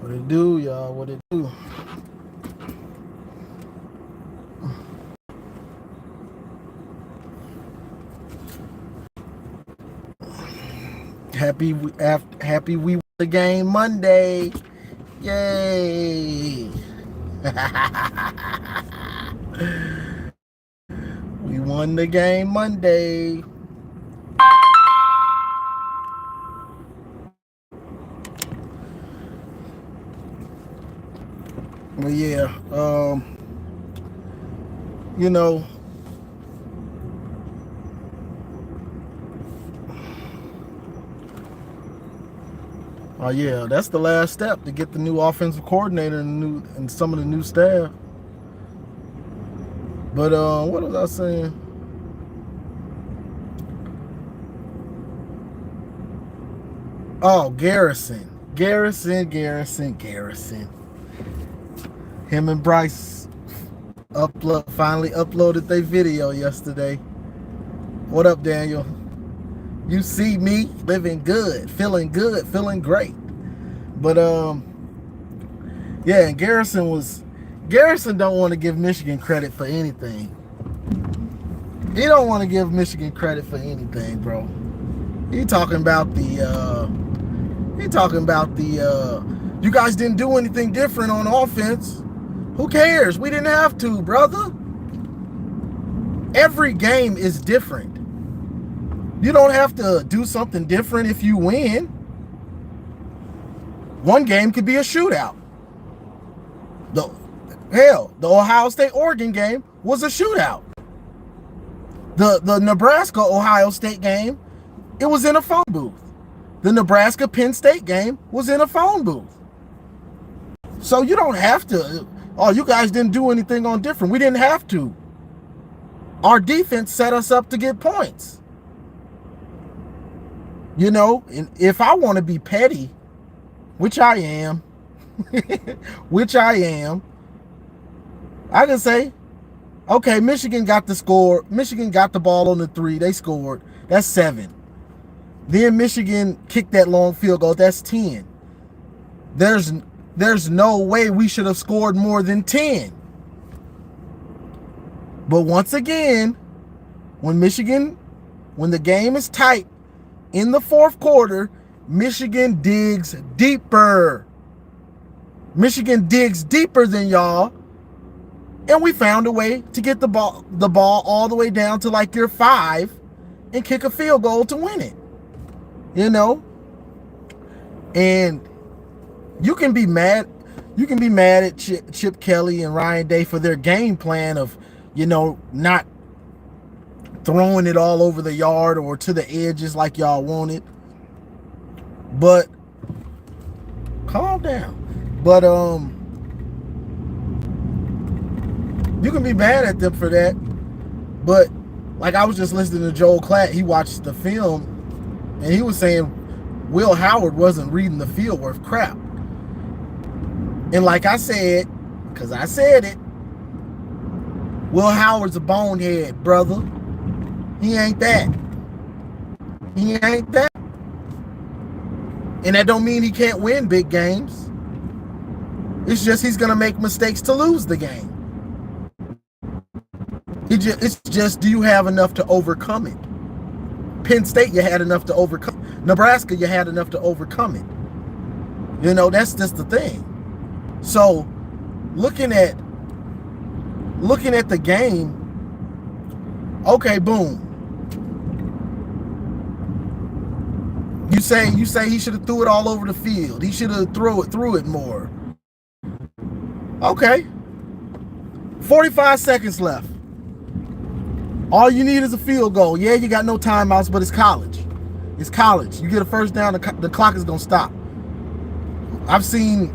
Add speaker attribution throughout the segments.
Speaker 1: What it do, y'all? What it do? Happy we won the game Monday. Yay. We won the game Monday. But yeah, you know, yeah, that's the last step to get the new offensive coordinator and some of the new staff. But what was I saying? Oh, Garrison. Him and Bryce finally uploaded their video yesterday. What up, Daniel? You see me living good, feeling great. But yeah, and Garrison don't want to give Michigan credit for anything. He don't want to give Michigan credit for anything, bro. He talking about the you guys didn't do anything different on offense. Who cares? We didn't have to, brother. Every game is different. You don't have to do something different if you win. One game could be a shootout. The Ohio State-Oregon game was a shootout. The Nebraska-Ohio State game, it was in a phone booth. The Nebraska-Penn State game was in a phone booth. So you don't have to, oh, you guys didn't do anything on different. We didn't have to. Our defense set us up to get points. You know, and if I want to be petty, which I am, I can say, okay, Michigan got the score. Michigan got the ball on the 3. They scored. That's 7. Then Michigan kicked that long field goal. That's 10. There's no way we should have scored more than 10. But once again, when the game is tight in the fourth quarter, Michigan digs deeper. Michigan digs deeper than y'all. And we found a way to get the ball all the way down to like your 5 and kick a field goal to win it. You know? And you can be mad at Chip Kelly and Ryan Day for their game plan of, you know, not throwing it all over the yard or to the edges like y'all wanted. But calm down. But you can be mad at them for that. But like I was just listening to Joel Klatt, he watched the film and he was saying Will Howard wasn't reading the field worth crap. And like I said, because I said it, Will Howard's a bonehead, brother. He ain't that. And that don't mean he can't win big games. It's just he's going to make mistakes to lose the game. It's just, do you have enough to overcome it? Penn State, you had enough to overcome. Nebraska, you had enough to overcome it. You know, that's just the thing. So, looking at the game, okay, boom. You say he should have threw it all over the field. He should have threw it more. Okay. 45 seconds left. All you need is a field goal. Yeah, you got no timeouts, but it's college. It's college. You get a first down, the clock is gonna stop. I've seen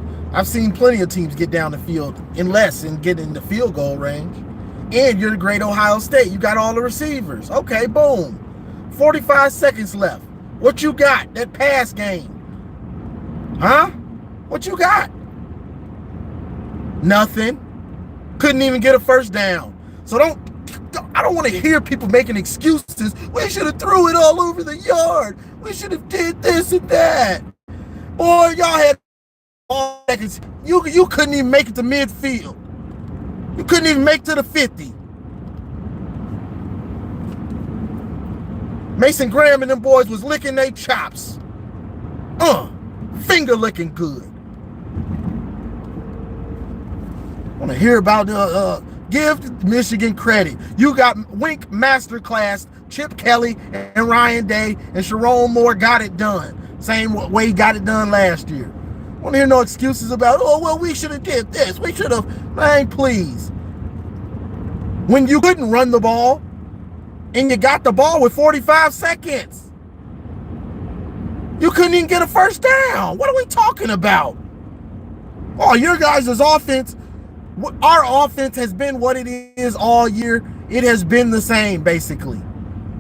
Speaker 1: plenty of teams get down the field in less and get in the field goal range. And you're the great Ohio State. You got all the receivers. Okay, boom. 45 seconds left. What you got? That pass game. Huh? What you got? Nothing. Couldn't even get a first down. So I don't want to hear people making excuses. We should have threw it all over the yard. We should have did this and that. Boy, y'all had seconds. You couldn't even make it to midfield. You couldn't even make to the 50. Mason Graham and them boys was licking their chops. Finger licking good. Want to hear about give Michigan credit. You got Wink Masterclass, Chip Kelly and Ryan Day and Sharon Moore got it done. Same way he got it done last year. Want to hear no excuses about, oh, well, we should have did this. We should have, man, please. When you couldn't run the ball and you got the ball with 45 seconds. You couldn't even get a first down. What are we talking about? Oh, your guys' offense, our offense has been what it is all year. It has been the same, basically.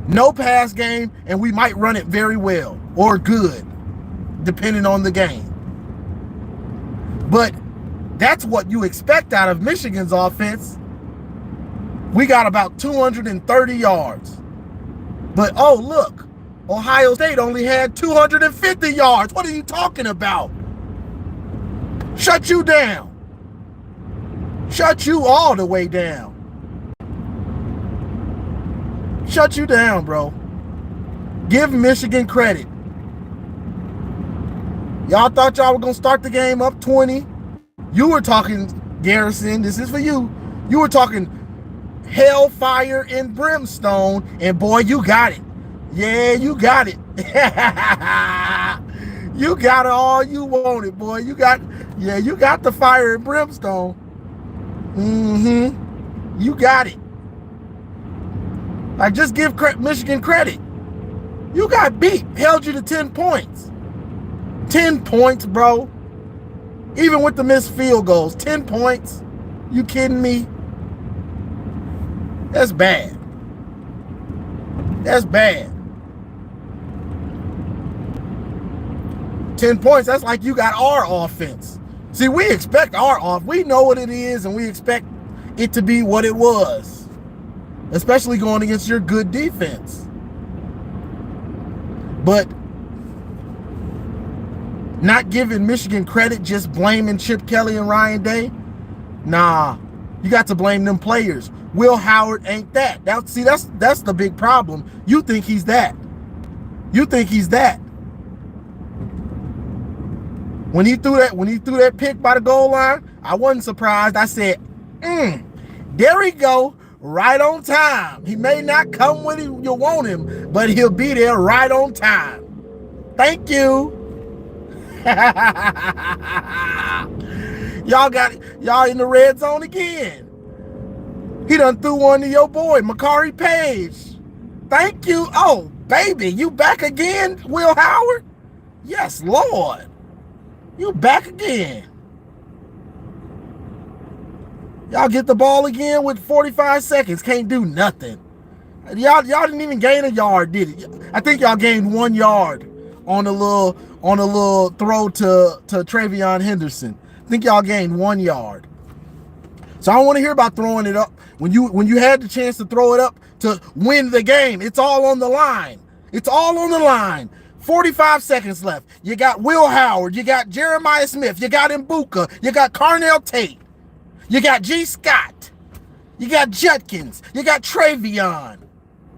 Speaker 1: No pass game, and we might run it very well or good, depending on the game. But that's what you expect out of Michigan's offense. We got about 230 yards. But, oh, look, Ohio State only had 250 yards. What are you talking about? Shut you down. Shut you all the way down. Shut you down, bro. Give Michigan credit. Y'all thought y'all were going to start the game up 20. You were talking, Garrison, this is for you. You were talking hellfire and brimstone, and boy, you got it. Yeah, you got it. You got it all you wanted, boy. You got the fire and brimstone. You got it. Like, just give Michigan credit. You got beat. Held you to 10 points. 10 points, bro. Even with the missed field goals. 10 points. You kidding me? That's bad. That's bad. 10 points, that's like you got our offense. See, we expect our off. We know what it is, and we expect it to be what it was. Especially going against your good defense. But not giving Michigan credit, just blaming Chip Kelly and Ryan Day? Nah, you got to blame them players. Will Howard ain't that. That's the big problem. You think he's that. You think he's that. When he threw that pick by the goal line, I wasn't surprised. I said, there he go, right on time. He may not come when you want him, but he'll be there right on time. Thank you. Y'all in the red zone again. He done threw one to your boy, Makari Page. Thank you. Oh, baby, you back again, Will Howard? Yes, Lord. You back again. Y'all get the ball again with 45 seconds. Can't do nothing. Y'all didn't even gain a yard, did it? I think y'all gained 1 yard on a little throw to Travion Henderson. I think y'all gained 1 yard. So I don't want to hear about throwing it up. When you had the chance to throw it up to win the game, it's all on the line. It's all on the line. 45 seconds left. You got Will Howard. You got Jeremiah Smith. You got Mbuka. You got Carnell Tate. You got G. Scott. You got Judkins. You got Travion.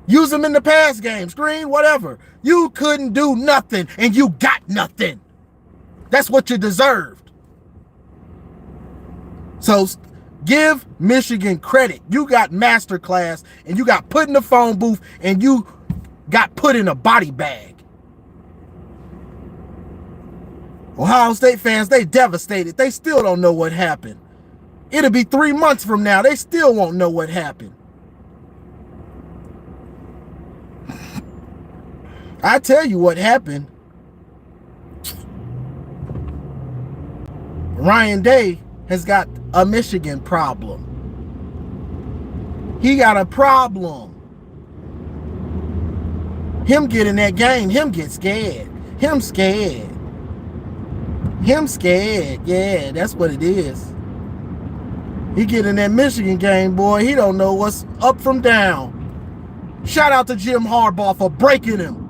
Speaker 1: Use them in the pass game, screen, whatever. You couldn't do nothing, and you got nothing. That's what you deserved. So give Michigan credit. You got masterclass, and you got put in the phone booth, and you got put in a body bag. Ohio State fans, they devastated. They still don't know what happened. It'll be 3 months from now. They still won't know what happened. I tell you what happened. Ryan Day has got a Michigan problem. He got a problem. Him get in that game, him get scared. Him scared. Him scared. Yeah, that's what it is. He get in that Michigan game, boy. He don't know what's up from down. Shout out to Jim Harbaugh for breaking him.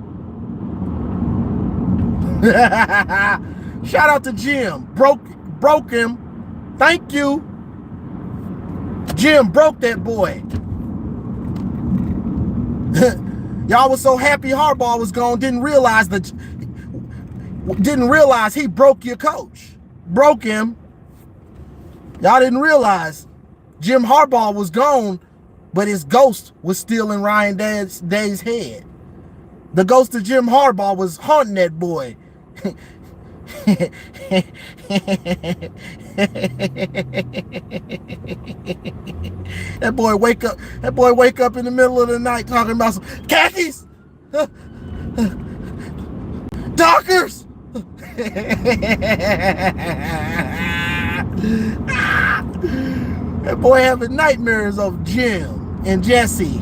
Speaker 1: Shout out to Jim. Broke him. Thank you. Jim broke that boy. Y'all was so happy Harbaugh was gone, didn't realize he broke your coach. Broke him. Y'all didn't realize Jim Harbaugh was gone, but his ghost was still in Ryan Day's head. The ghost of Jim Harbaugh was haunting that boy. That boy wake up in the middle of the night talking about some khakis, Dockers. That boy having nightmares of Jim and Jesse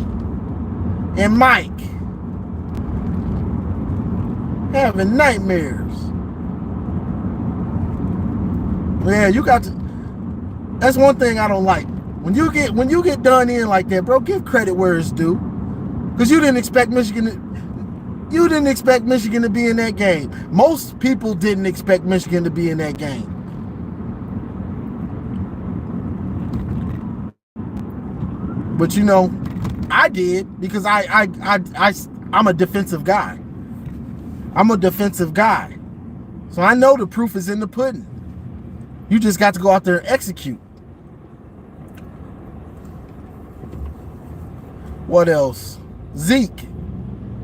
Speaker 1: and Mike. Having nightmares. Yeah, you got to. That's one thing I don't like. When you get done in like that, bro, give credit where it's due. Because you didn't expect Michigan to be in that game. Most people didn't expect Michigan to be in that game. But you know, I did because I'm a defensive guy. So I know the proof is in the pudding. You just got to go out there and execute. What else? Zeke.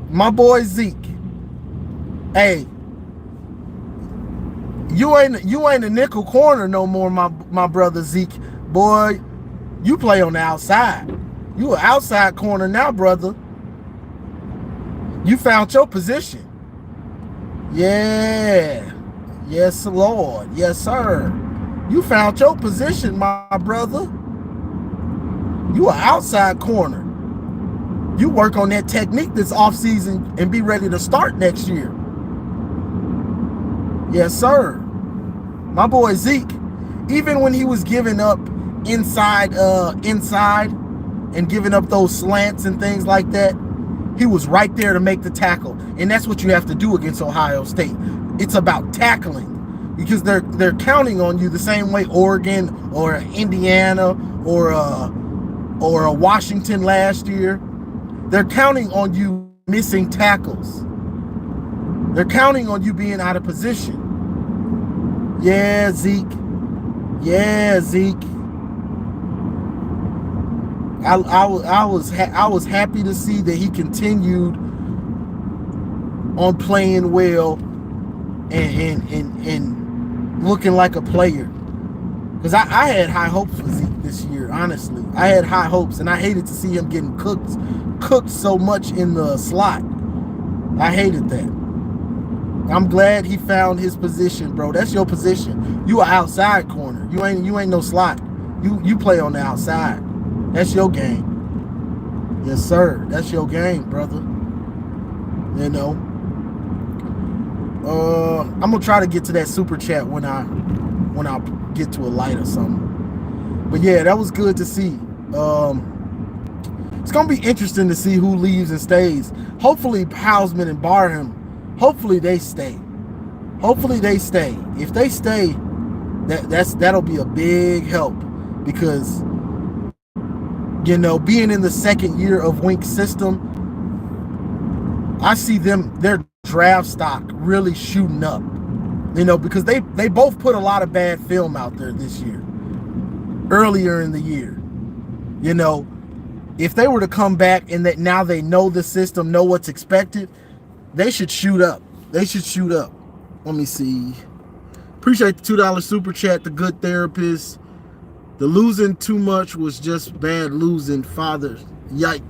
Speaker 1: My boy Zeke. Hey, you ain't a nickel corner no more, my brother Zeke. Boy, you play on the outside. You an outside corner now, brother. You found your position. Yeah. Yes, Lord. Yes, sir. You found your position, my brother. You an outside corner. You work on that technique this offseason and be ready to start next year. Yes, sir. My boy Zeke, even when he was giving up inside and giving up those slants and things like that, he was right there to make the tackle. And that's what you have to do against Ohio State. It's about tackling. Because they're counting on you the same way Oregon or Indiana or a Washington last year. They're counting on you missing tackles. They're counting on you being out of position. Yeah, Zeke. I was happy to see that he continued on playing well and looking like a player. Because I had high hopes for Zeke this year, honestly. I had high hopes, and I hated to see him getting cooked so much in the slot. I hated that. I'm glad he found his position, bro. That's your position. You are outside corner. You ain't no slot. You play on the outside. That's your game. Yes, sir. That's your game, brother. You know. I'm gonna try to get to that super chat when I get to a light or something. But yeah, that was good to see. It's gonna be interesting to see who leaves and stays. Hopefully Hausman and Barham, hopefully they stay. If they stay, that'll be a big help, because you know, being in the second year of Wink's system, I see their draft stock really shooting up, you know, because they both put a lot of bad film out there this year, earlier in the year. You know, if they were to come back and that now they know the system, know what's expected, they should shoot up. Let me see. Appreciate the $2 super chat, the good therapist. The losing too much was just bad losing, father. Yike.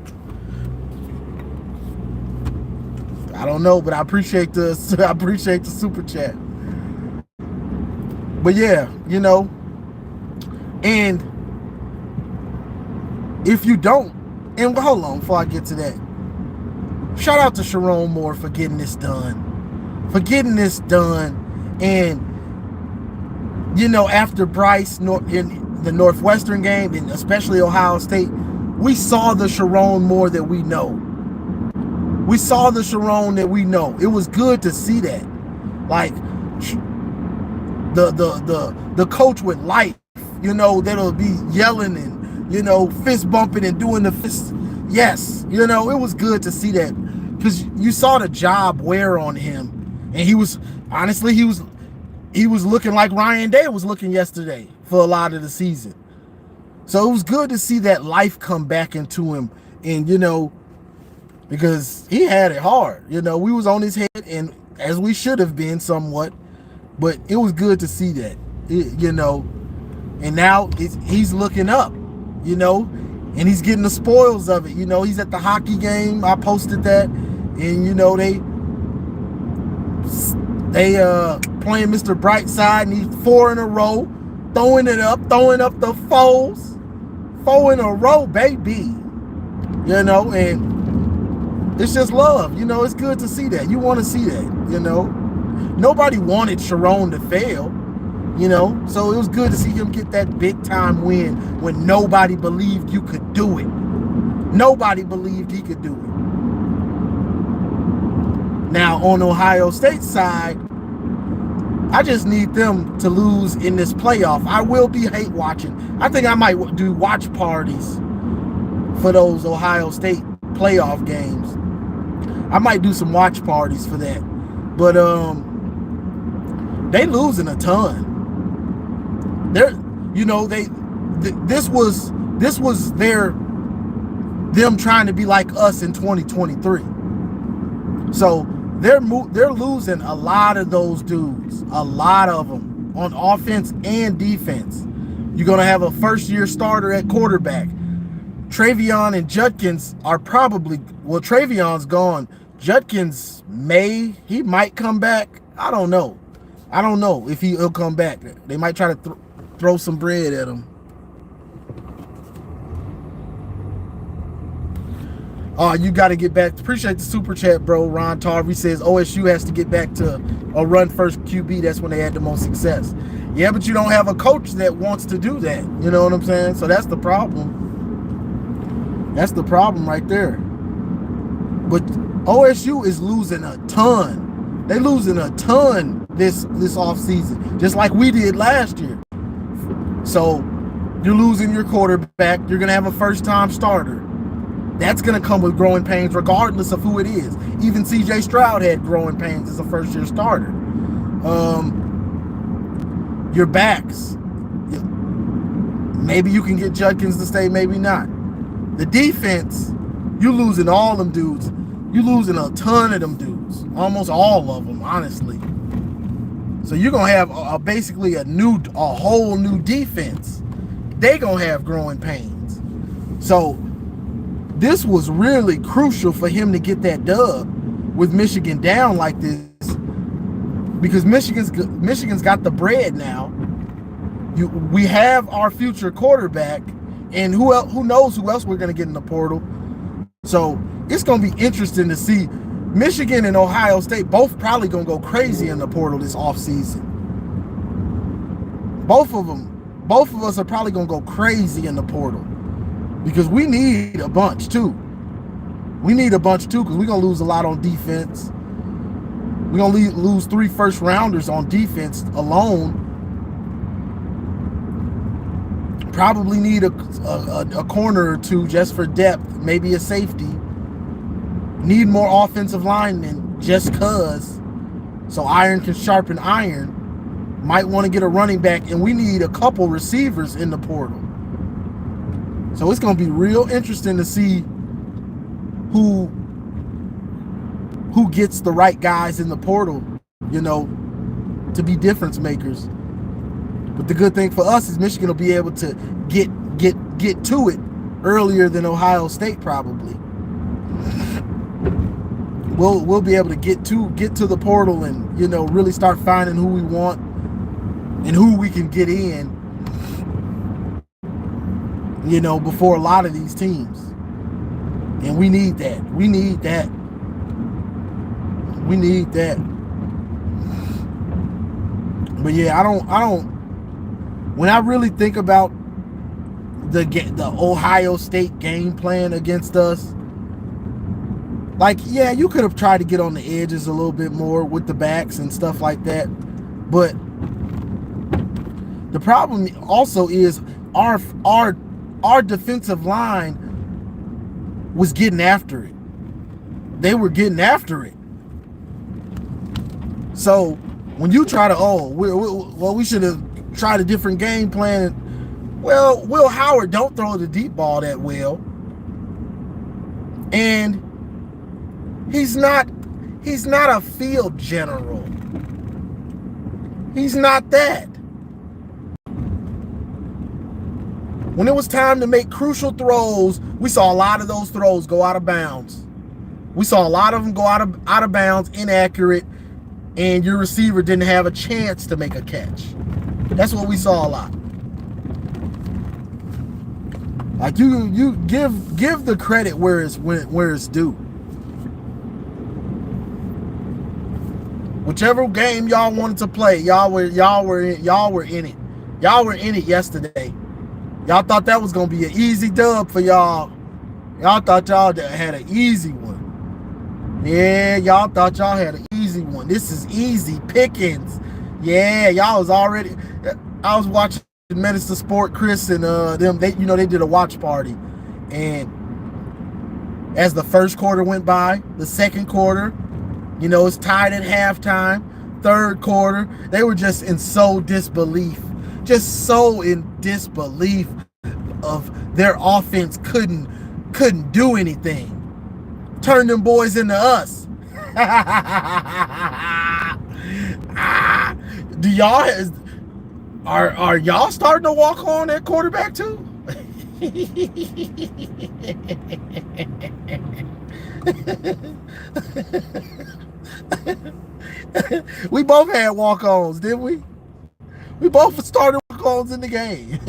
Speaker 1: I don't know, but I appreciate the super chat. But yeah, you know, and if you don't, and hold on before I get to that, shout out to Sharon Moore for getting this done. And you know, after Bryce in the Northwestern game, and especially Ohio State, we saw the Sharon Moore that we know. It was good to see that. Like, the coach with life, that'll be yelling and fist bumping and doing the fist. Yes, it was good to see that, because you saw the job wear on him, and he was looking like Ryan Day was looking yesterday for a lot of the season. So it was good to see that life come back into him, and because he had it hard. We was on his head, and as we should have been somewhat, but it was good to see that, and now he's looking up, and he's getting the spoils of it. He's at the hockey game. I posted that, and they playing Mr. Brightside, and he's 4 in a row, throwing up the fours, 4 in a row, baby. And it's just love. It's good to see that. You want to see that. Nobody wanted Sharon to fail. So it was good to see him get that big time win when nobody believed you could do it. Nobody believed he could do it. Now on Ohio State's side, I just need them to lose in this playoff. I will be hate watching. I think I might do watch parties for those Ohio State playoff games. I might do some watch parties for that. But they losing a ton. This was them trying to be like us in 2023. So they're losing a lot of those dudes, a lot of them on offense and defense. You're gonna have a first-year starter at quarterback. Travion and Judkins are Travion's gone. Judkins might come back. I don't know if he'll come back. They might try to throw some bread at him. Oh, you got to get back. Appreciate the super chat, bro. Ron Tarvey says OSU has to get back to a run first QB. That's when they had the most success. Yeah, but you don't have a coach that wants to do that. You know what I'm saying? So that's the problem. That's the problem right there. But OSU is losing a ton. They losing a ton this offseason, just like we did last year. So you're losing your quarterback. You're going to have a first-time starter. That's going to come with growing pains regardless of who it is. Even C.J. Stroud had growing pains as a first-year starter. Your backs. Maybe you can get Judkins to stay, maybe not. The defense, you losing all them dudes. You losing a ton of them dudes. Almost all of them, honestly. So you're going to have basically a whole new defense. They going to have growing pains. So this was really crucial for him to get that dub with Michigan down like this, because Michigan's got the bread now. We have our future quarterback, and who knows who else we're going to get in the portal. So it's going to be interesting to see. Michigan and Ohio State both probably going to go crazy in the portal this offseason. Both of us are probably going to go crazy in the portal, because we need a bunch too. Because we're going to lose a lot on defense. We're going to lose 3 first-rounders on defense alone. Probably need a corner or 2 just for depth, maybe a safety. Need more offensive linemen just cause, so iron can sharpen iron. Might want to get a running back, and we need a couple receivers in the portal. So it's going to be real interesting to see who gets the right guys in the portal, to be difference makers. But the good thing for us is Michigan will be able to get to it earlier than Ohio State probably. We'll be able to get to the portal and really start finding who we want and who we can get in, before a lot of these teams. And we need that. But yeah, I don't when I really think about the Ohio State game plan against us, you could have tried to get on the edges a little bit more with the backs and stuff like that, but The problem also is our defensive line was getting after it. They were getting after it. So when you try to, we should have tried a different game plan. Well, Will Howard don't throw the deep ball that well. And he's not a field general. He's not that. When it was time to make crucial throws, we saw a lot of those throws go out of bounds. We saw a lot of them go out of bounds, inaccurate, and your receiver didn't have a chance to make a catch. That's what we saw a lot. Like you give the credit where it's due. Whichever game y'all wanted to play, y'all were in it. Y'all were in it yesterday. Y'all thought that was gonna be an easy dub for y'all. Y'all thought y'all had an easy one. Yeah, y'all thought y'all had an easy one. This is easy pickings. Yeah, y'all was already. I was watching Minister Sport, Chris and them. They did a watch party, and as the first quarter went by, the second quarter, it's tied at halftime. Third quarter, they were just in disbelief of their offense couldn't do anything. Turn them boys into us. Do y'all are y'all starting to walk on that quarterback too? We both had walk-ons, didn't we? We both started walk-ons in the game.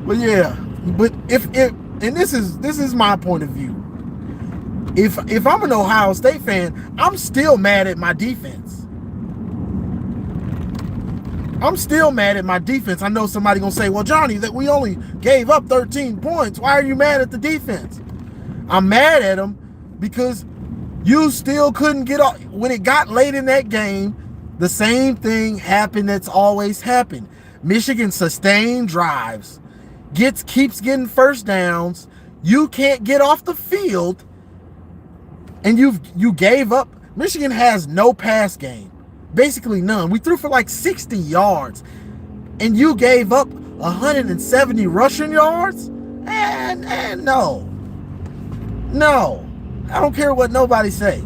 Speaker 1: But yeah, and this is my point of view. If I'm an Ohio State fan, I'm still mad at my defense. I know somebody gonna say, well, Johnny, that we only gave up 13 points. Why are you mad at the defense? I'm mad at them because you still couldn't get off. When it got late in that game, the same thing happened that's always happened. Michigan sustained drives, keeps getting first downs. You can't get off the field, and you gave up. Michigan has no pass game. Basically none. We threw for like 60 yards, and you gave up 170 rushing yards? And no. I don't care what nobody say.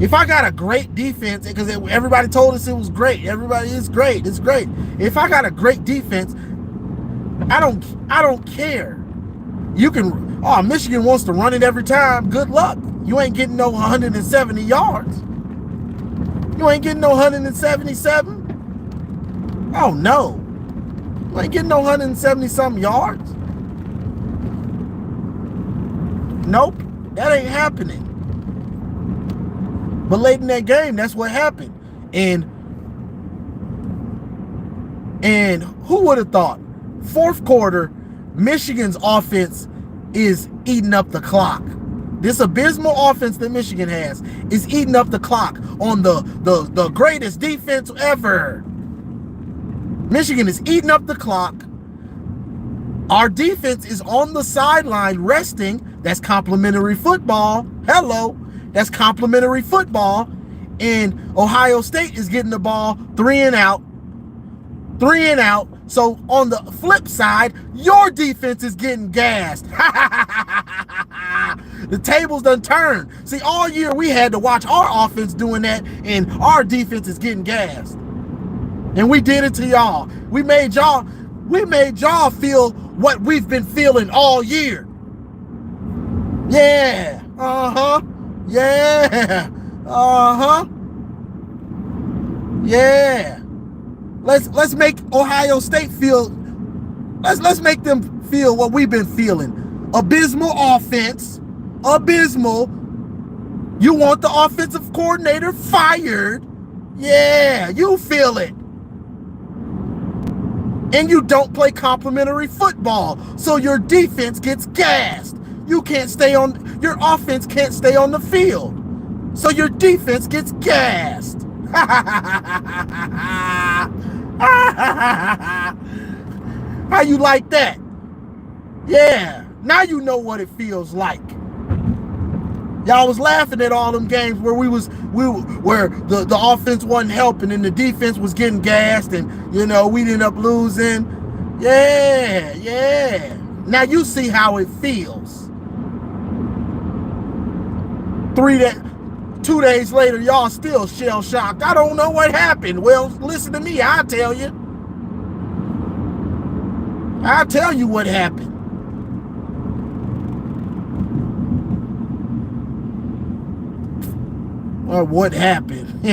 Speaker 1: If I got a great defense, because everybody told us it was great. Everybody is great. It's great. If I got a great defense, I don't care. Michigan wants to run it every time. Good luck. You ain't getting no 170 yards. You ain't getting no 177? Oh, no. You ain't getting no 170-something yards. Nope. That ain't happening. But late in that game, that's what happened. And who would have thought? Fourth quarter, Michigan's offense is eating up the clock. This abysmal offense that Michigan has is eating up the clock on the greatest defense ever. Michigan is eating up the clock. Our defense is on the sideline resting. That's complimentary football. Hello. That's complimentary football. And Ohio State is getting the ball 3 and out. So on the flip side, your defense is getting gassed. The tables done turned. See, all year we had to watch our offense doing that, and our defense is getting gassed. And we did it to y'all. We made y'all feel what we've been feeling all year. Yeah. Yeah. Yeah. Let's make Ohio State feel. Let's make them feel what we've been feeling. Abysmal offense. Abysmal. You want the offensive coordinator fired. Yeah, you feel it. And you don't play complimentary football, so your defense gets gassed. your offense can't stay on the field. So your defense gets gassed. How you like that? Yeah, now you know what it feels like. Y'all was laughing at all them games where where the offense wasn't helping and the defense was getting gassed and we ended up losing. Yeah. Now you see how it feels. 2 days later, y'all still shell shocked. I don't know what happened. Well, listen to me, I'll tell you. I'll tell you what happened. Or what happened.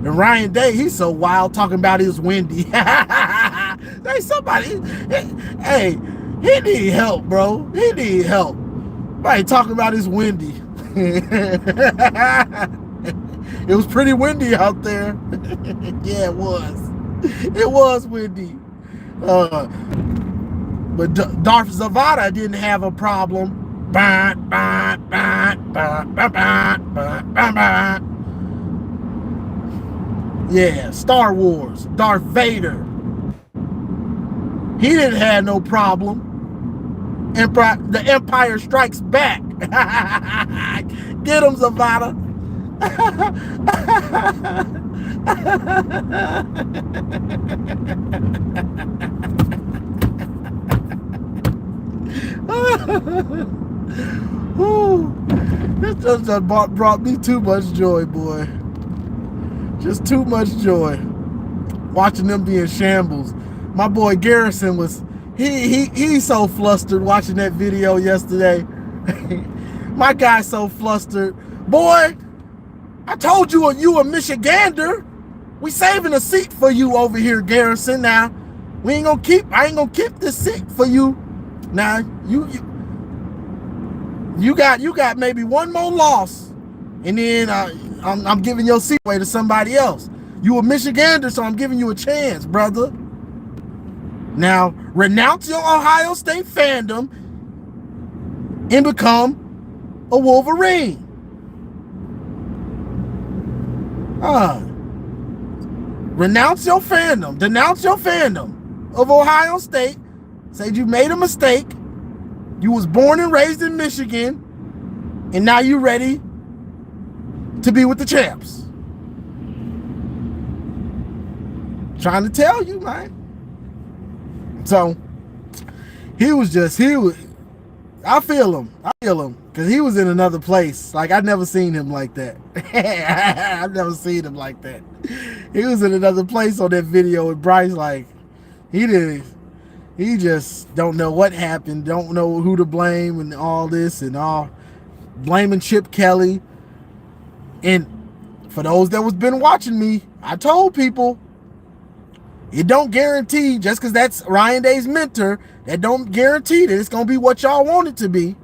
Speaker 1: And Ryan Day, he's so wild talking about his windy. Hey, hey, he need help, bro. He need help. Somebody talking about his windy. It was pretty windy out there. Yeah, it was. It was windy. But Darth Zavada didn't have a problem. Yeah, Star Wars, Darth Vader. He didn't have no problem. The Empire Strikes Back. Get him, Zavada. This just brought me too much joy, boy. Just too much joy. Watching them be in shambles. My boy Garrison was, he's so flustered watching that video yesterday. My guy's so flustered. Boy, I told you a Michigander. We saving a seat for you over here, Garrison. Now, I ain't gonna keep this seat for you. Now, you got maybe one more loss, and then I'm giving your seat away to somebody else. You a Michigander, so I'm giving you a chance, brother. Now, renounce your Ohio State fandom and become a Wolverine. Renounce your fandom. Denounce your fandom of Ohio State. Say you made a mistake. You was born and raised in Michigan, and now you ready to be with the champs. Trying to tell you, man. So I feel him, because he was in another place. Like, I've never seen him like that. I've never seen him like that. He was in another place on that video with Bryce. Like, he just don't know what happened, don't know who to blame and all this and all. Blaming Chip Kelly. And for those that was been watching me, I told people, it don't guarantee, just because that's Ryan Day's mentor, that don't guarantee that it's going to be what y'all want it to be.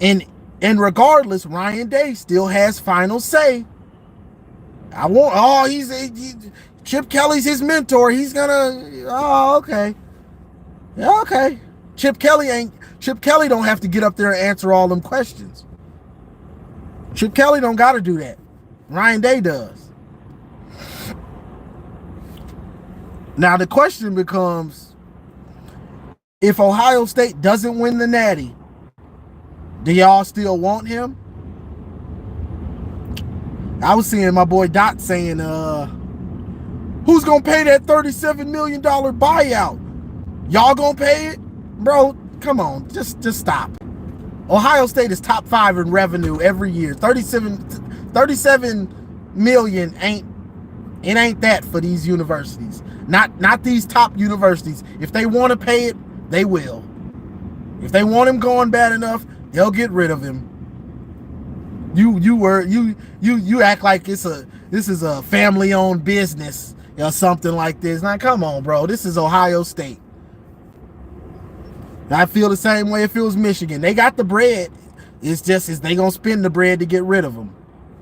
Speaker 1: And regardless, Ryan Day still has final say. Chip Kelly's his mentor. He's okay. Yeah, okay. Chip Kelly don't have to get up there and answer all them questions. Chip Kelly don't got to do that. Ryan Day does. Now the question becomes, if Ohio State doesn't win the Natty, do y'all still want him? I was seeing my boy Dot saying, who's going to pay that $37 million buyout? Y'all going to pay it? Bro, come on, just stop. Ohio State is top 5 in revenue every year. 37 million ain't that for these universities. Not these top universities. If they want to pay it, they will. If they want him going bad enough, they'll get rid of him. You act like this is a family-owned business or something like this. Now, come on, bro. This is Ohio State. I feel the same way if it was Michigan. They got the bread. It's just, is they gonna spend the bread to get rid of him?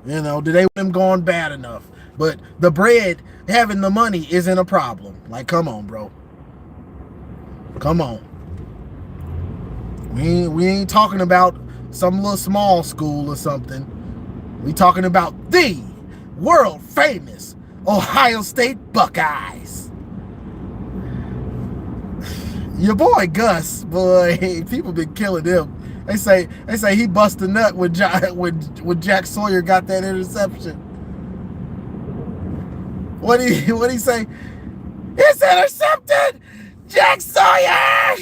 Speaker 1: Do they want him going bad enough? But the bread, having the money isn't a problem. Like, come on, bro. Come on. We ain't talking about some little small school or something. We talking about the world famous Ohio State Buckeyes. Your boy Gus, boy, people been killing him. They say he busted a nut when Jack Sawyer got that interception. What he say? It's intercepted, Jack Sawyer.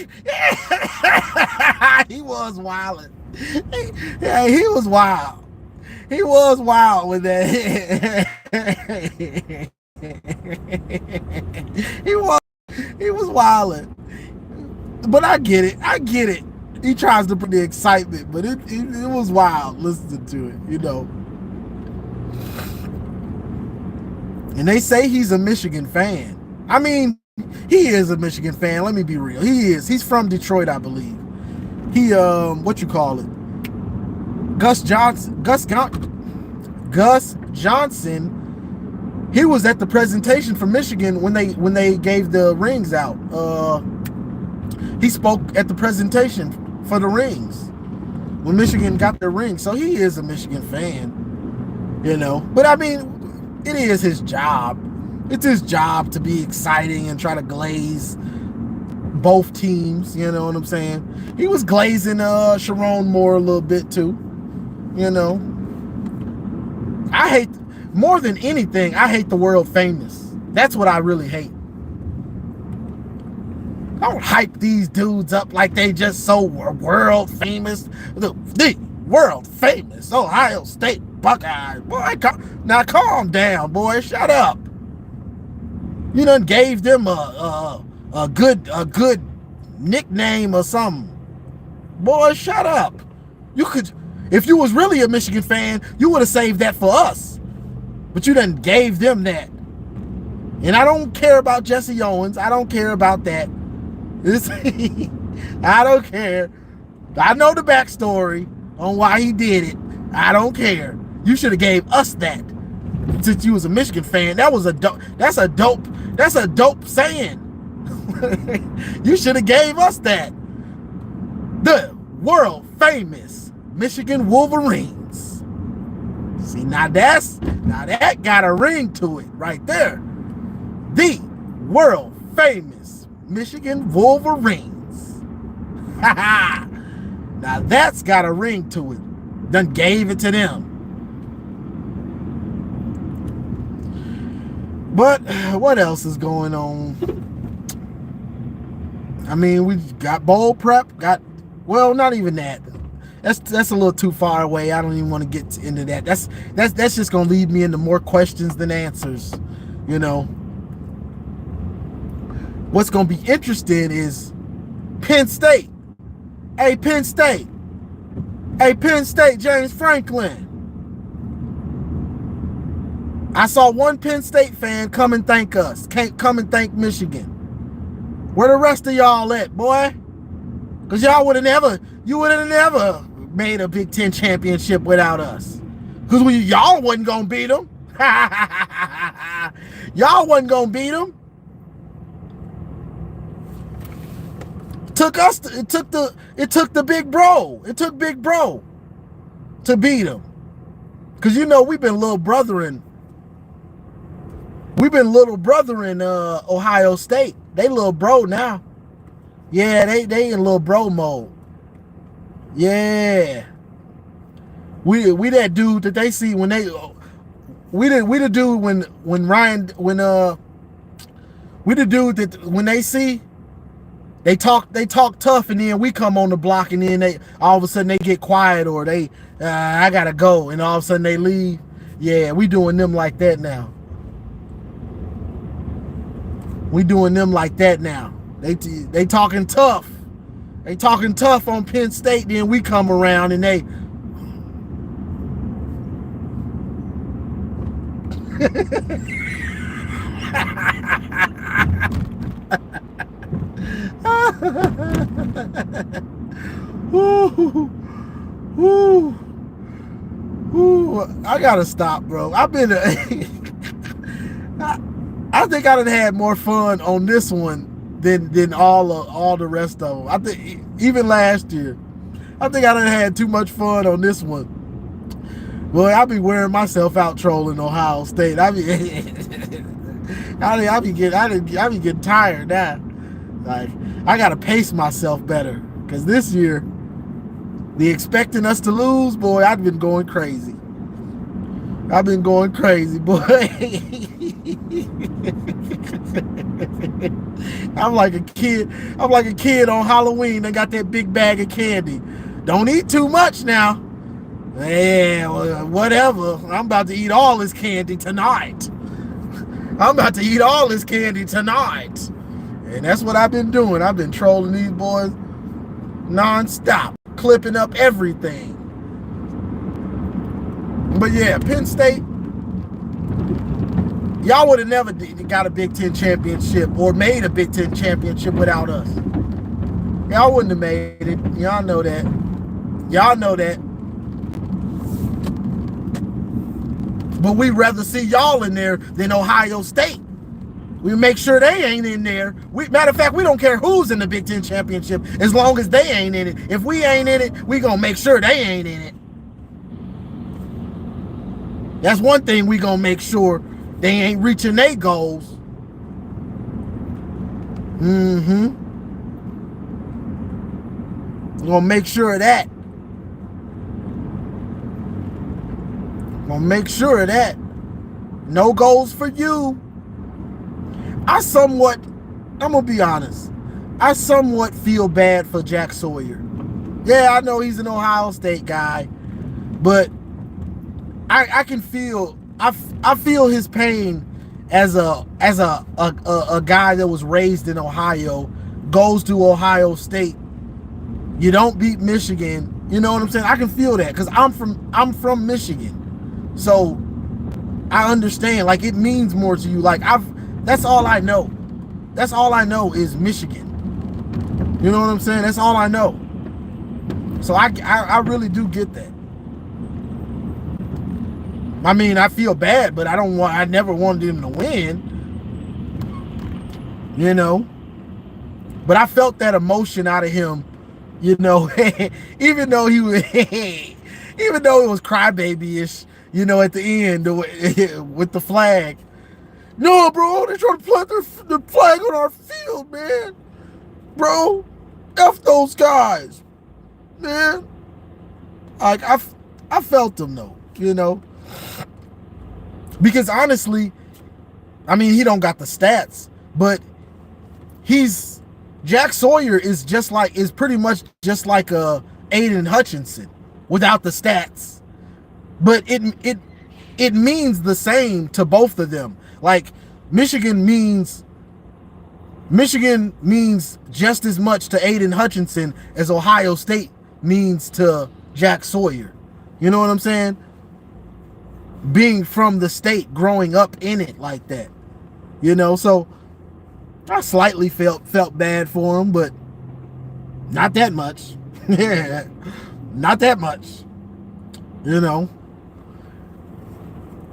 Speaker 1: He was wilding. Yeah, he was wild. He was wild with that. He was wilding. But I get it. He tries to put the excitement, but it was wild listening to it, you know. And they say he's a Michigan fan. I mean, he is a Michigan fan. Let me be real. He is. He's from Detroit, I believe. He what you call it? Gus Johnson. He was at the presentation for Michigan when they gave the rings out. He spoke at the presentation for the rings when Michigan got their rings. So he is a Michigan fan, you know. But I mean, it is his job. It's his job to be exciting and try to glaze both teams, you know what I'm saying? He was glazing Sharon Moore a little bit too, you know. I hate, more than anything, I hate the world famous. That's what I really hate. Don't hype these dudes up like they just so world famous. The world famous Ohio State Buckeyes. Boy, now calm down, boy. Shut up. You done gave them a good nickname or something. Boy, shut up. You could, if you was really a Michigan fan, you would have saved that for us. But you done gave them that. And I don't care about Jesse Owens. I don't care about that. I don't care. I know the backstory on why he did it. I don't care. You should have gave us that. Since you was a Michigan fan, that's a dope saying. You should have gave us that. The world famous Michigan Wolverines. See, now that got a ring to it right there. The world famous Michigan Wolverines. Now that's got a ring to it. Done gave it to them. But what else is going on? I mean, we got bowl prep. Well, not even that. That's a little too far away. I don't even want to get into that. That's just gonna lead me into more questions than answers. You know. What's gonna be interesting is Penn State. Hey, Penn State, James Franklin. I saw one Penn State fan come and thank us. Can't come and thank Michigan. Where the rest of y'all at, boy? Because y'all would have never made a Big Ten championship without us. Because y'all wasn't going to beat them. Y'all wasn't going to beat them. It took the big bro. It took Big Bro to beat him. Because, you know, we've been little brothering Ohio State. They little bro now. Yeah, they in little bro mode. Yeah. We that dude that they see when they we the dude when Ryan we the dude that when they see they talk tough, and then we come on the block, and then they all of a sudden they get quiet, or they I gotta go, and all of a sudden they leave. Yeah, we doing them like that now. We doing them like that now. They talking tough. They talking tough on Penn State, then we come around and they I gotta stop, bro. I've been I think I done had more fun on this one than all the rest of them. I think Even last year. I think I done had too much fun on this one. Boy, I be wearing myself out trolling Ohio State. I be getting tired now. Like, I gotta pace myself better. Cause this year, the expecting us to lose, boy, I've been going crazy. I've been going crazy, boy. I'm like a kid. I'm like a kid on Halloween. They got that big bag of candy. Don't eat too much now. Yeah, well, whatever. I'm about to eat all this candy tonight. I'm about to eat all this candy tonight. And that's what I've been doing. I've been trolling these boys non-stop, clipping up everything. But yeah, Penn State, y'all would have never got a Big Ten championship or made a Big Ten championship without us. Y'all wouldn't have made it. Y'all know that. Y'all know that. But we'd rather see y'all in there than Ohio State. We make sure they ain't in there. Matter of fact, we don't care who's in the Big Ten championship as long as they ain't in it. If we ain't in it, we gonna make sure they ain't in it. That's one thing we gonna make sure they ain't reaching their goals. Gonna make sure of that. Gonna make sure of that. No goals for you. I'm gonna be honest, I somewhat feel bad for Jack Sawyer. Yeah, I know he's an Ohio State guy, but I can feel, I feel his pain as a guy that was raised in Ohio, goes to Ohio State. You don't beat Michigan, you know what I'm saying? I can feel that because I'm from Michigan, so I understand. Like, it means more to you. Like, that's all I know. That's all I know is Michigan. You know what I'm saying? That's all I know. So I really do get that. I mean, I feel bad, but I never wanted him to win. You know? But I felt that emotion out of him, you know, even though it was crybaby-ish, you know, at the end with the flag. No, bro, they're trying to plant the flag on our field, man. Bro, F those guys, man. Like, I felt them, though, you know. Because honestly, I mean, he don't got the stats, but Jack Sawyer is pretty much just like a Aiden Hutchinson without the stats. But it means the same to both of them. Like, Michigan means just as much to Aiden Hutchinson as Ohio State means to Jack Sawyer. You know what I'm saying? Being from the state, growing up in it like that. You know, so I slightly felt bad for him, but not that much. Not that much. You know.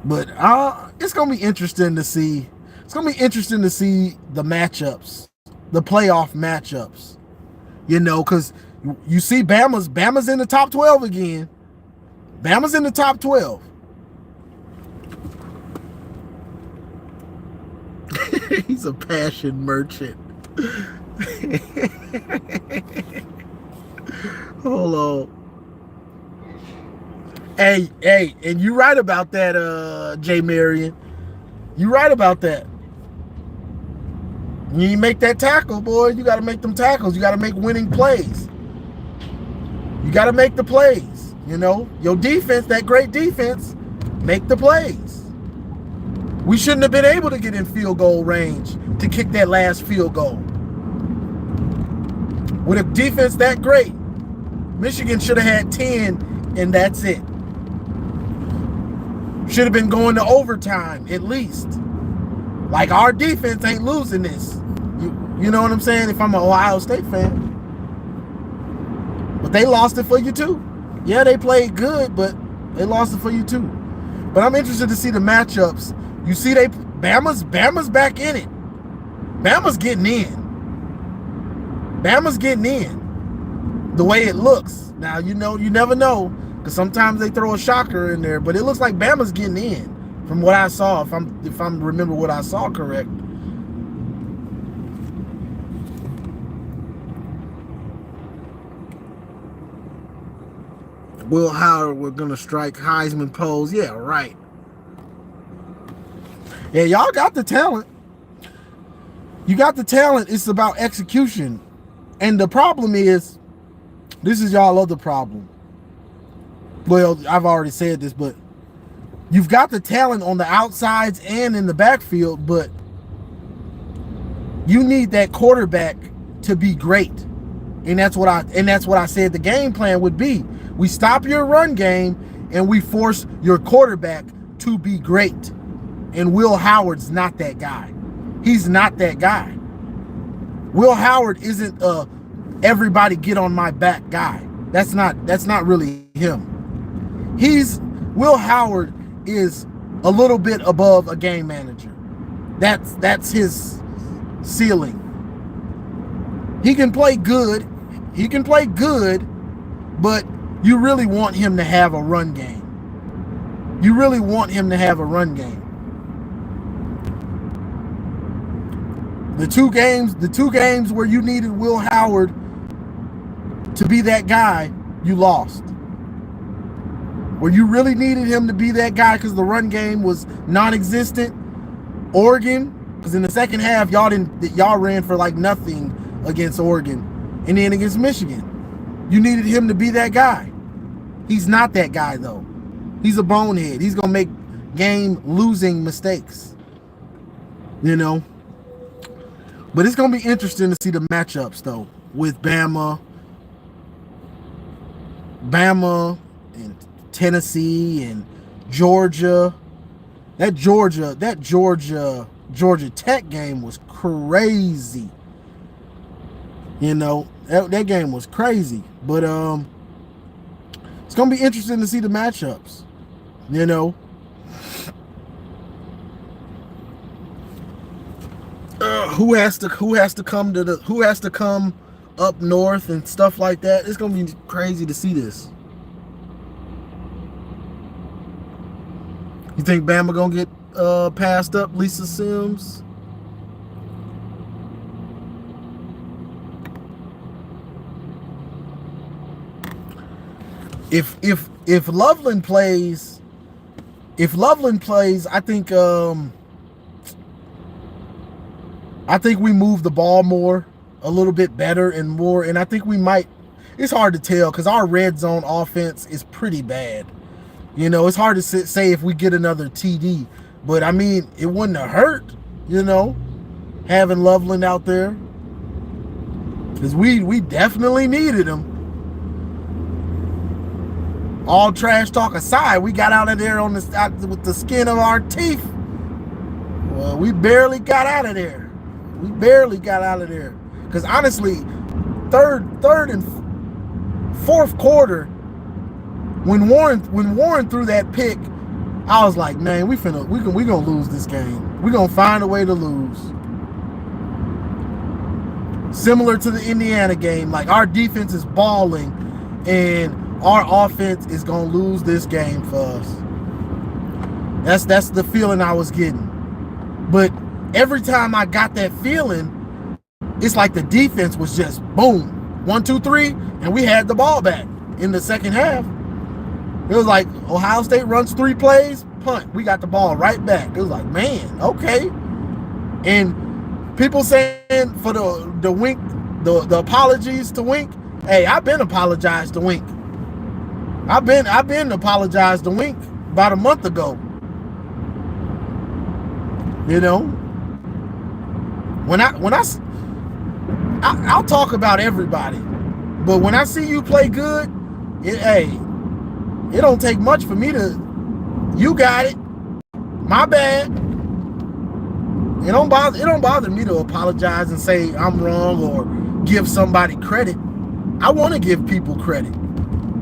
Speaker 1: But it's gonna be interesting to see. It's gonna be interesting to see the matchups, the playoff matchups. You know, because you see Bama's in the top 12 again. Bama's in the top 12. He's a passion merchant. Hold on. Hey, and you right about that, Jay Marion. You right about that. When you make that tackle, boy, you got to make them tackles. You got to make winning plays. You got to make the plays. You know, your defense, that great defense, make the plays. We shouldn't have been able to get in field goal range to kick that last field goal. With a defense that great, Michigan should have had 10, and that's it. Should have been going to overtime, at least. Like, our defense ain't losing this. You know what I'm saying? If I'm an Ohio State fan. But they lost it for you, too. Yeah, they played good, but they lost it for you, too. But I'm interested to see the matchups. You see, Bama's back in it. Bama's getting in. Bama's getting in. the way it looks. Now, you never know, because sometimes they throw a shocker in there, but it looks like Bama's getting in from what I saw, if I'm remember what I saw correct. Will Howard, we're gonna strike Heisman pose. Yeah, right. Yeah, y'all got the talent. You got the talent. It's about execution. And the problem is, this is y'all other problem. Well, I've already said this, but you've got the talent on the outsides and in the backfield, but you need that quarterback to be great. And that's what I said the game plan would be. We stop your run game and we force your quarterback to be great. And Will Howard's not that guy. He's not that guy. Will Howard isn't a everybody get on my back guy. That's not really him. Will Howard is a little bit above a game manager. That's his ceiling. He can play good. But you really want him to have a run game. The two games where you needed Will Howard to be that guy, you lost. Where you really needed him to be that guy because the run game was non-existent. Oregon, because in the second half y'all ran for like nothing against Oregon, and then against Michigan, you needed him to be that guy. He's not that guy though. He's a bonehead. He's gonna make game losing mistakes. But it's gonna be interesting to see the matchups though with Bama and Tennessee and Georgia. That Georgia Tech game was crazy. That game was crazy. But it's gonna be interesting to see the matchups. Who has to come up north and stuff like that. It's gonna be crazy to see this. You think Bama gonna get passed up, Lisa Sims? If Loveland plays, I think we move the ball more, a little bit better and more, and I think we might. It's hard to tell because our red zone offense is pretty bad. It's hard to say if we get another TD, but I mean, it wouldn't have hurt, having Loveland out there, because we definitely needed him. All trash talk aside, we got out of there with the skin of our teeth. Well, we barely got out of there. Because honestly, third and fourth quarter, when Warren threw that pick, I was like, man, we gonna lose this game. We gonna find a way to lose. Similar to the Indiana game, like our defense is balling, and our offense is gonna lose this game for us. That's the feeling I was getting. But every time I got that feeling, it's like the defense was just boom, 1, 2, 3, and we had the ball back in the second half. It was like Ohio State runs 3 plays, punt, we got the ball right back. It was like, man, okay. And people saying for the Wink, the apologies to Wink. Hey, I've been apologized to Wink. I've been apologized to Wink about a month ago. I'll talk about everybody, but when I see you play good, it don't take much for me to. You got it. My bad. It don't bother me to apologize and say I'm wrong or give somebody credit. I want to give people credit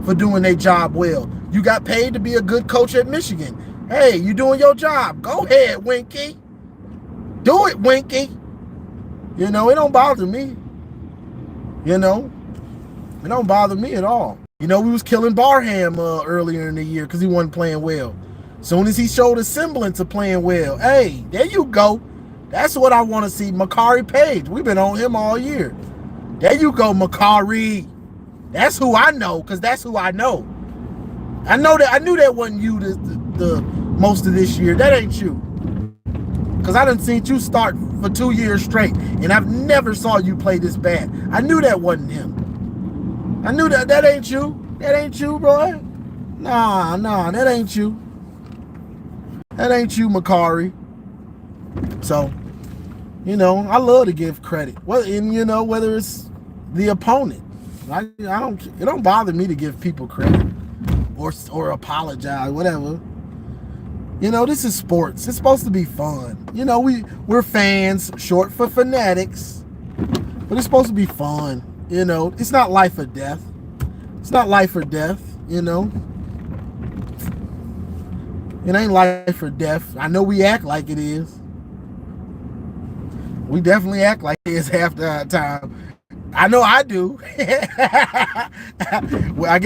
Speaker 1: for doing their job well. You got paid to be a good coach at Michigan. Hey, you doing your job. Go ahead, Winky. Do it, Winky. It don't bother me. It don't bother me at all. We was killing Barham earlier in the year because he wasn't playing well. Soon as he showed a semblance of playing well, hey, there you go. That's what I want to see. Makari Page. We've been on him all year. There you go, Makari. That's who I know, because that's who I know. I knew that wasn't you the most of this year. That ain't you. Because I done seen you start for 2 years straight, and I've never saw you play this bad. I knew that wasn't him. I knew that ain't you. That ain't you, bro. Nah, that ain't you. That ain't you, Makari. So, I love to give credit. Well, and whether it's the opponent. It don't bother me to give people credit or apologize, whatever. This is sports. It's supposed to be fun. We're fans, short for fanatics, but it's supposed to be fun. It's not life or death. It's not life or death. It ain't life or death. I know we act like it is. We definitely act like it is half the time. I know I do. Well, I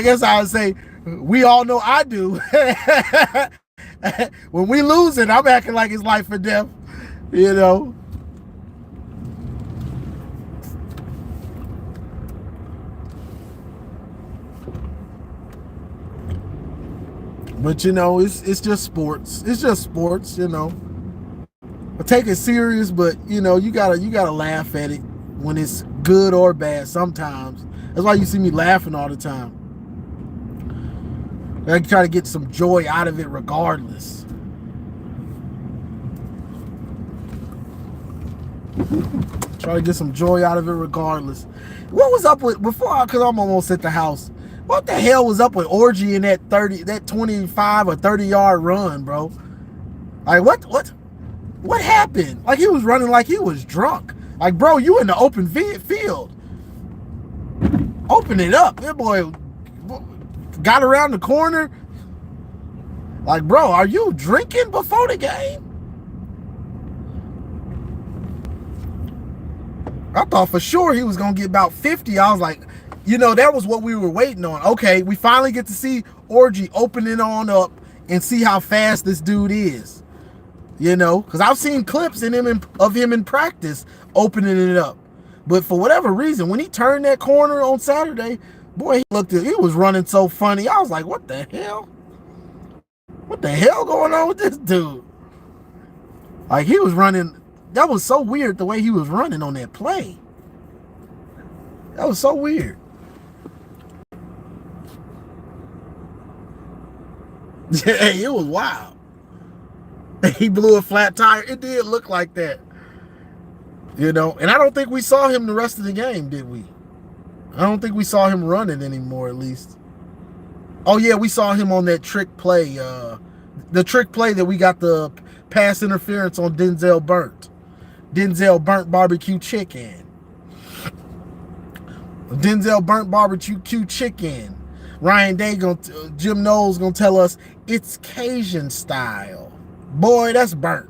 Speaker 1: guess I would say we all know I do. When we lose it, I'm acting like it's life or death. But it's just sports. It's just sports. I take it serious, but you gotta laugh at it when it's good or bad sometimes. That's why you see me laughing all the time. I try to get some joy out of it regardless. Try to get some joy out of it regardless. What was up with before? Because I'm almost at the house. What the hell was up with Orgy in that 25 or 30 yard run, bro? Like what happened? Like he was running like he was drunk. Like, bro, you in the open field. Open it up. That boy got around the corner. Like, bro, are you drinking before the game? I thought for sure he was going to get about 50. I was like, that was what we were waiting on. Okay, we finally get to see Orgy opening on up and see how fast this dude is. Because I've seen clips of him in practice opening it up. But for whatever reason, when he turned that corner on Saturday, boy, he was running so funny. I was like, what the hell? What the hell going on with this dude? Like, he was running. That was so weird the way he was running on that play. That was so weird. Yeah, it was wild. He blew a flat tire. It did look like that. And I don't think we saw him the rest of the game, did we? I don't think we saw him running anymore, at least. Oh, yeah, we saw him on that trick play. The trick play that we got the pass interference on Denzel Burnt. Denzel Burnt barbecue chicken. Denzel Burnt barbecue chicken. Ryan Day, Jim Knowles gonna tell us it's Cajun style. Boy, that's burnt.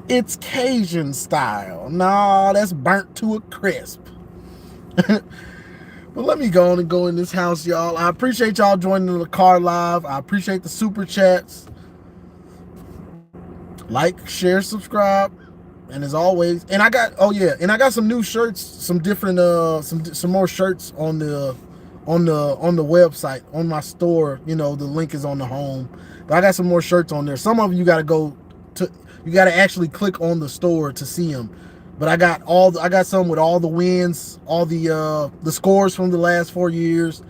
Speaker 1: It's Cajun style. No, that's burnt to a crisp. But let me go on and go in this house, y'all. I appreciate y'all joining the car live. I appreciate the super chats. Like, share, subscribe. And as always, and I got some new shirts, some different some more shirts on the website, on my store. The link is on the home. But I got some more shirts on there. Some of you gotta actually click on the store to see them. But I got some with all the wins, all the scores from the last 4 years,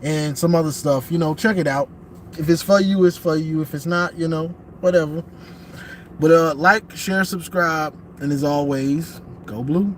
Speaker 1: and some other stuff. Check it out. If it's for you, it's for you. If it's not, whatever. But like, share, subscribe. And as always, go blue.